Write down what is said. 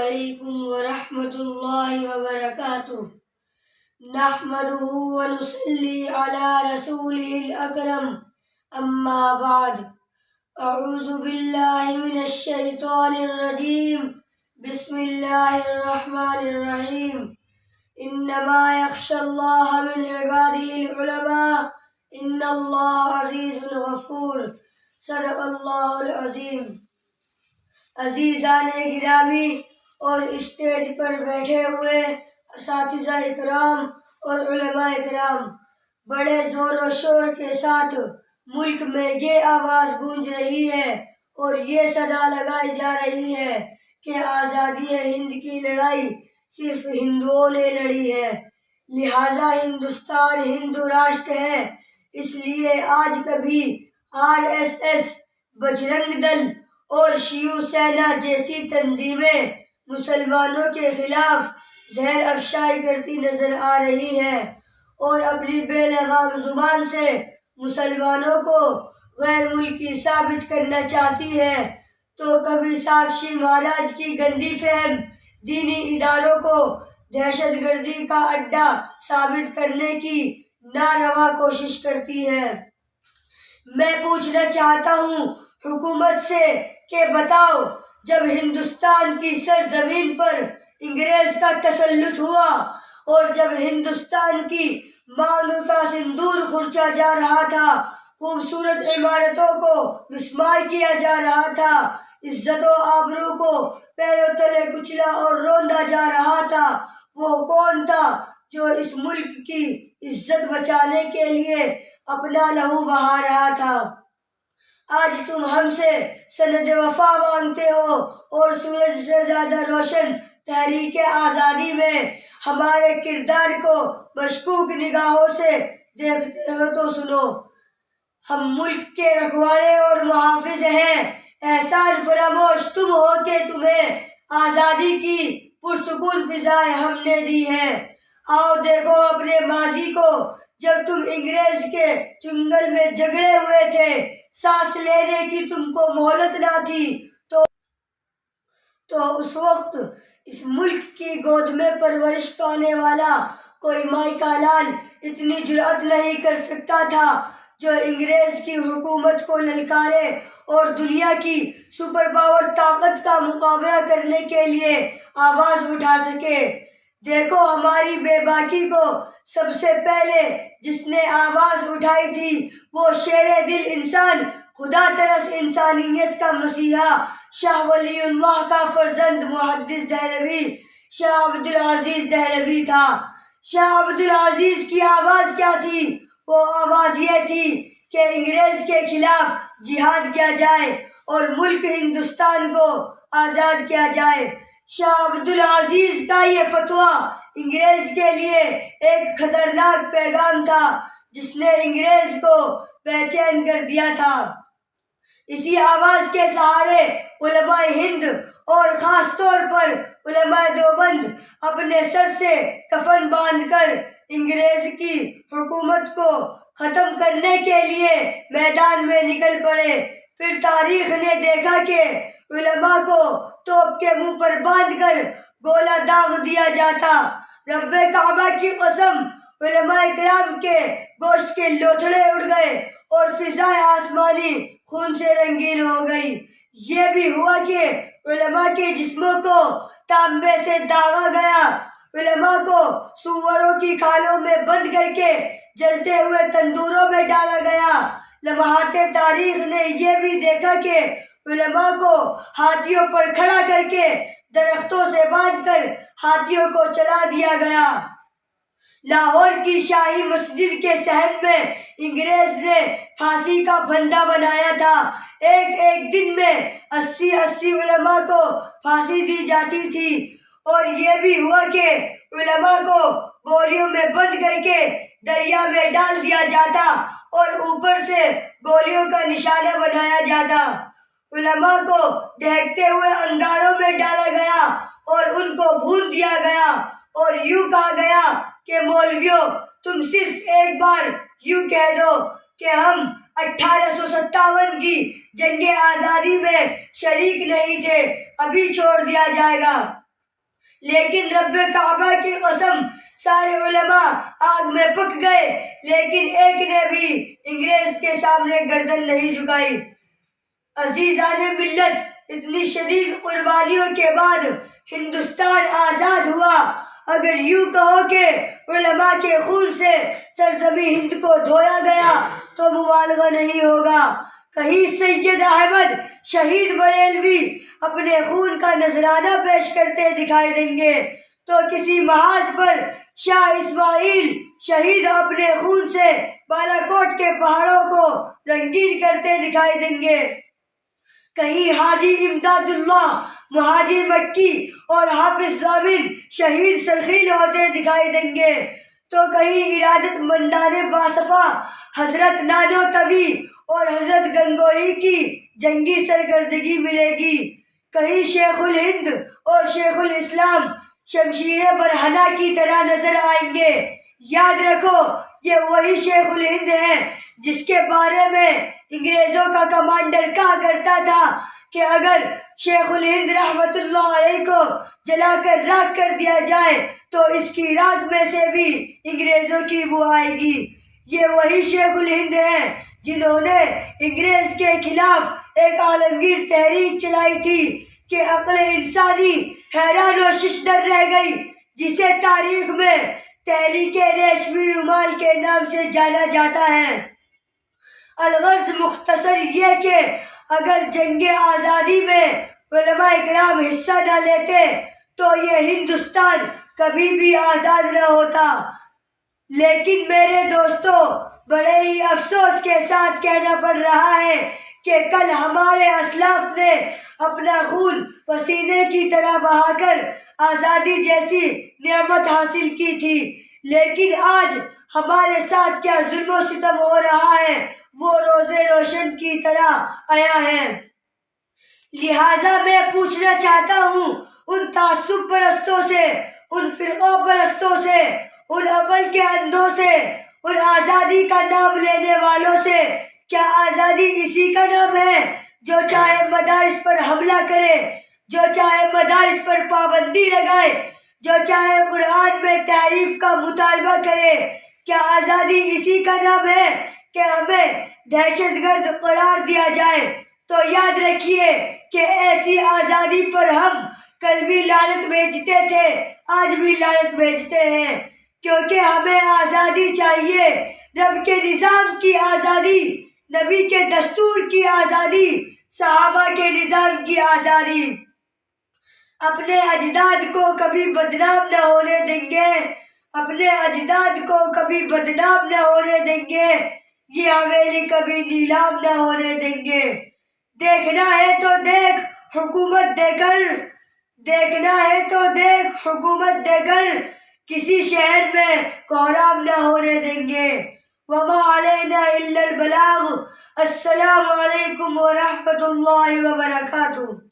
علیکم ورحمۃ اللہ وبرکاتہ۔ نحمده ونصلی علی رسولہ الاکرم، اما بعد، اعوذ باللہ من الشیطان الرجیم، بسم اللہ الرحمن الرحیم۔ انما یخشی اللہ من عبادہ العلماء، ان اللہ عزیز غفور۔ صدق اللہ العظیم۔ عزیزان گرامی اور اسٹیج پر بیٹھے ہوئے اساتذہ اکرام اور علماء اکرام، بڑے زور و شور کے ساتھ ملک میں یہ آواز گونج رہی ہے اور یہ صدا لگائی جا رہی ہے کہ آزادی ہند کی لڑائی صرف ہندوؤں نے لڑی ہے، لہٰذا ہندوستان ہندو راشٹر ہے۔ اس لیے آج کبھی RSS، بجرنگ دل اور شیو سینا جیسی تنظیمیں مسلمانوں کے خلاف زہر افشائی کرتی نظر آ رہی ہیں اور اپنی بے لگام زبان سے مسلمانوں کو غیر ملکی ثابت کرنا چاہتی ہے، تو کبھی ساکشی مہاراج کی گندی فہم دینی اداروں کو دہشت گردی کا اڈا ثابت کرنے کی ناروا کوشش کرتی ہے۔ میں پوچھنا چاہتا ہوں حکومت سے کہ بتاؤ، جب ہندوستان کی سرزمین پر انگریز کا تسلط ہوا اور جب ہندوستان کی مانگ کا سندور کھرچا جا رہا تھا، خوبصورت عمارتوں کو مسمار کیا جا رہا تھا، عزت و آبرو کو پیروں تلے کچلا اور روندا جا رہا تھا، وہ کون تھا جو اس ملک کی عزت بچانے کے لیے اپنا لہو بہا رہا تھا؟ آج تم ہم سے سند وفا مانگتے ہو اور سورج سے زیادہ روشن تحریک آزادی میں ہمارے کردار کو مشکوک نگاہوں سے دیکھتے ہو تو سنو، ہم ملک کے رکھوالے اور محافظ ہیں۔ احسان فراموش تم ہو کہ تمہیں آزادی کی پرسکون فضائیں ہم نے دی ہیں۔ آؤ دیکھو اپنے ماضی کو، جب تم انگریز کے چنگل میں جگڑے ہوئے تھے، سانس لینے کی تم کو مہلت نہ تھی، تو اس وقت اس ملک کی گود میں پرورش پانے والا کوئی مائی کا لال اتنی جرأت نہیں کر سکتا تھا جو انگریز کی حکومت کو للکارے اور دنیا کی سپر پاور طاقت کا مقابلہ کرنے کے لیے آواز اٹھا سکے۔ دیکھو ہماری بے باکی کو سب سے پہلے جس نے آواز اٹھائی تھی وہ شیر دل انسان، خدا ترس انسانیت کا مسیحا، شاہ ولی اللہ کا فرزند محدث دہلوی، شاہ عبدالعزیز دہلوی تھا۔ شاہ عبدالعزیز کی آواز کیا تھی؟ وہ آواز یہ تھی کہ انگریز کے خلاف جہاد کیا جائے اور ملک ہندوستان کو آزاد کیا جائے۔ شاہ عبدالعزیز کا یہ فتویٰ انگریز کے لیے ایک خطرناک پیغام تھا جس نے انگریز کو بے چین کر دیا تھا۔ اسی آواز کے سہارے علماء ہند اور خاص طور پر علماء دیوبند اپنے سر سے کفن باندھ کر انگریز کی حکومت کو ختم کرنے کے لیے میدان میں نکل پڑے۔ پھر تاریخ نے دیکھا کہ علماء کو توپ کے منہ پر باندھ کر گولہ داغ دیا جاتا۔ رب کعبہ کی قسم، علماء کرام کے گوشت کے لوتھڑے اڑ گئے اور فضائے آسمانی خون سے رنگین ہو گئی۔ یہ بھی ہوا کہ علماء کے جسموں کو تانبے سے داغا گیا، علماء کو سوروں کی کھالوں میں بند کر کے جلتے ہوئے تندوروں میں ڈالا گیا۔ لمحات تاریخ نے یہ بھی دیکھا کہ علماء کو ہاتھیوں پر کھڑا کر کے درختوں سے باندھ کر ہاتھیوں کو چلا دیا گیا۔ لاہور کی شاہی مسجد کے صحن میں انگریز نے پھانسی کا پھندا بنایا تھا۔ ایک ایک دن میں 80 علماء کو پھانسی دی جاتی تھی، اور یہ بھی ہوا کہ علماء کو بوریوں میں بند کر کے دریا میں ڈال دیا جاتا اور اوپر سے گولیوں کا نشانہ بنایا جاتا۔ علماء کو دہکتے ہوئے انگاروں میں ڈالا گیا اور ان کو بھون دیا گیا اور یوں کہا گیا کہ مولویوں، تم صرف ایک بار یوں کہہ دو کہ ہم 1857 کی جنگ آزادی میں شریک نہیں تھے، ابھی چھوڑ دیا جائے گا۔ لیکن رب کعبہ کی قسم سارے علماء آگ میں پک گئے، لیکن ایک نے بھی انگریز کے سامنے گردن نہیں جھکائی۔ عزیزان ملت، اتنی شدید قربانیوں کے بعد ہندوستان آزاد ہوا۔ اگر یوں کہو کہ علماء کے خون سے سرزمین ہند کو دھویا گیا تو مبالغہ نہیں ہوگا۔ کہیں سید احمد شہید بریلوی اپنے خون کا نذرانہ پیش کرتے دکھائی دیں گے، تو کسی محاذ پر شاہ اسماعیل شہید اپنے خون سے بالا کوٹ کے پہاڑوں کو رنگین کرتے دکھائی دیں گے۔ کہیں حاجی امداد اللہ مہاجر مکی اور حافظ ضامن شہید سرخیل ہوتے دکھائی دیں گے، تو کہیں ارادت مندان باصفا حضرت نانوتوی اور حضرت گنگوہی کی جنگی سرکردگی ملے گی۔ کہیں شیخ الہند اور شیخ الاسلام شمشیر برہنہ کی طرح نظر آئیں گے۔ یاد رکھو، یہ وہی شیخ الہند ہے جس کے بارے میں انگریزوں کا کمانڈر کہا کرتا تھا کہ اگر شیخ الہند رحمت اللہ علیہ کو جلا کر راکھ کر دیا جائے تو اس کی راکھ میں سے بھی انگریزوں کی بو آئے گی۔ یہ وہی شیخ الہند ہیں جنہوں نے انگریز کے خلاف ایک عالمگیر تحریک چلائی تھی کہ عقل انسانی حیران و ششدر رہ گئی، جسے تاریخ میں تحریک ریشمی رومال کے نام سے جانا جاتا ہے۔ الغرض مختصر یہ کہ اگر جنگ آزادی میں علماء اکرام حصہ نہ لیتے تو یہ ہندوستان کبھی بھی آزاد نہ ہوتا۔ لیکن میرے دوستو، بڑے ہی افسوس کے ساتھ کہنا پڑ رہا ہے کہ کل ہمارے اسلاف نے اپنا خون پسینے کی طرح بہا کر آزادی جیسی نعمت حاصل کی تھی، لیکن آج ہمارے ساتھ کیا ظلم و ستم ہو رہا ہے وہ روز روشن کی طرح عیاں ہے۔ لہٰذا میں پوچھنا چاہتا ہوں ان تعصب پرستوں سے، ان فرقہ پرستوں سے، ان عقل کے اندھوں سے، ان آزادی کا نام لینے والوں سے، کیا آزادی اسی کا نام ہے جو چاہے مدارس پر حملہ کرے، جو چاہے مدارس پر پابندی لگائے، جو چاہے قرآن میں تحریف کا مطالبہ کرے؟ کیا آزادی اسی کا نام ہے کہ ہمیں دہشت گرد قرار دیا جائے؟ تو یاد رکھیے کہ ایسی آزادی پر ہم کل بھی لعنت بھیجتے تھے، آج بھی لعنت بھیجتے ہیں، کیونکہ ہمیں آزادی چاہیے، رب کے نظام کی آزادی، نبی کے دستور کی آزادی، صحابہ کے نظام کی آزادی۔ اپنے اجداد کو کبھی بدنام نہ ہونے دیں گے، اپنے اجداد کو کبھی بدنام نہ ہونے دیں گے، یہ حویلی کبھی نیلام نہ ہونے دیں گے۔ دیکھنا ہے تو دیکھ حکومت دے کر، دیکھنا ہے تو دیکھ حکومت دے کر، کسی شہر میں کوحرام نہ ہونے دیں گے۔ وما علینا الا البلاغ۔ السلام علیکم ورحمۃ اللہ وبرکاتہ۔